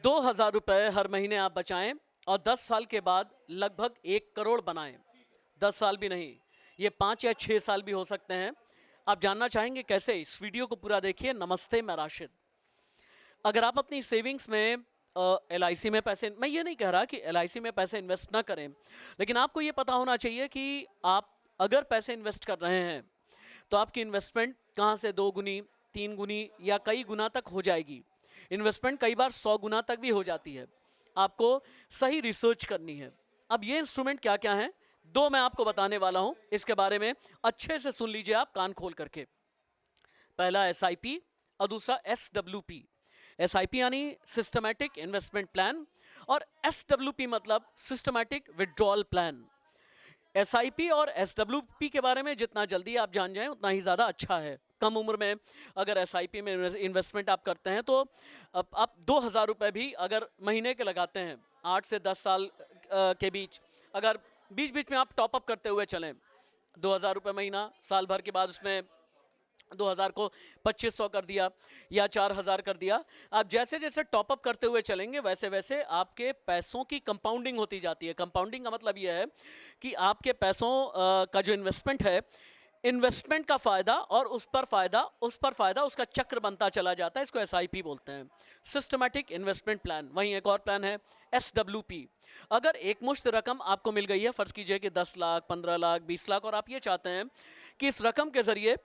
2,000 रुपये हर महीने आप बचाएं और 10 साल के बाद लगभग 1 करोड़ बनाएं। 10 साल भी नहीं, ये 5 या 6 साल भी हो सकते हैं। आप जानना चाहेंगे कैसे? इस वीडियो को पूरा देखिए। नमस्ते, मैं राशिद। अगर आप अपनी सेविंग्स में LIC में पैसे, मैं ये नहीं कह रहा कि LIC में पैसे इन्वेस्ट ना करें, लेकिन आपको ये पता होना चाहिए कि आप अगर पैसे इन्वेस्ट कर रहे हैं तो आपकी इन्वेस्टमेंट कहाँ से 2 गुनी, 3 गुनी या कई गुना तक हो जाएगी। इन्वेस्टमेंट कई बार 100 गुना तक भी हो जाती है। आपको सही रिसर्च करनी है। अब ये इंस्ट्रूमेंट क्या क्या हैं, 2 मैं आपको बताने वाला हूँ। इसके बारे में अच्छे से सुन लीजिए आप कान खोल करके। पहला SIP और दूसरा SWP। SIP यानी सिस्टमैटिक इन्वेस्टमेंट प्लान और SWP मतलब सिस्टमैटिक विड्रॉल प्लान। SIP और SWP के बारे में जितना जल्दी आप जान जाएं उतना ही ज़्यादा अच्छा है। कम उम्र में अगर SIP में इन्वेस्टमेंट आप करते हैं तो आप 2,000 रुपये भी अगर महीने के लगाते हैं 8 से 10 साल के बीच, अगर बीच बीच में आप टॉपअप करते हुए चलें, 2,000 रुपये महीना, साल भर के बाद उसमें 2,000 को 2,500 कर दिया या 4,000 कर दिया। आप जैसे जैसे टॉपअप करते हुए चलेंगे वैसे वैसे आपके पैसों की कंपाउंडिंग होती जाती है। कंपाउंडिंग का मतलब यह है कि आपके पैसों का जो इन्वेस्टमेंट है, इन्वेस्टमेंट का फ़ायदा और उस पर फ़ायदा उसका चक्र बनता चला जाता है। इसको SIP बोलते हैं, सिस्टमैटिक इन्वेस्टमेंट प्लान। वहीं एक और प्लान है SWP। अगर एक मुश्त रकम आपको मिल गई है, फ़र्ज़ कीजिए कि 10 लाख, 15 लाख, 20 लाख, और आप ये चाहते हैं कि इस रकम के ज़रिए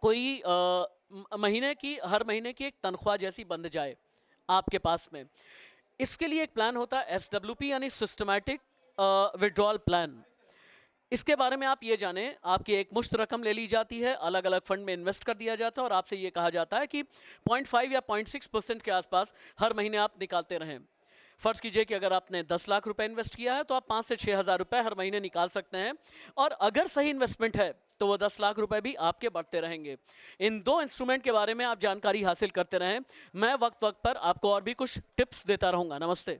कोई हर महीने की एक तनख्वाह जैसी बंध जाए आपके पास में, इसके लिए एक प्लान होता है SWP यानी सिस्टमैटिक विड्रॉल प्लान। इसके बारे में आप ये जानें, आपकी एक मुश्त रकम ले ली जाती है, अलग अलग फंड में इन्वेस्ट कर दिया जाता है और आपसे ये कहा जाता है कि 0.5 या 0.6% के आसपास हर महीने आप निकालते रहें। फ़र्ज़ कीजिए कि अगर आपने 10 लाख रुपए इन्वेस्ट किया है तो आप 5 से 6,000 रुपये हर महीने निकाल सकते हैं, और अगर सही इन्वेस्टमेंट है तो वो 10 लाख रुपए भी आपके बढ़ते रहेंगे। इन 2 इंस्ट्रूमेंट के बारे में आप जानकारी हासिल करते रहें। मैं वक्त वक्त पर आपको और भी कुछ टिप्स देता रहूँगा। नमस्ते।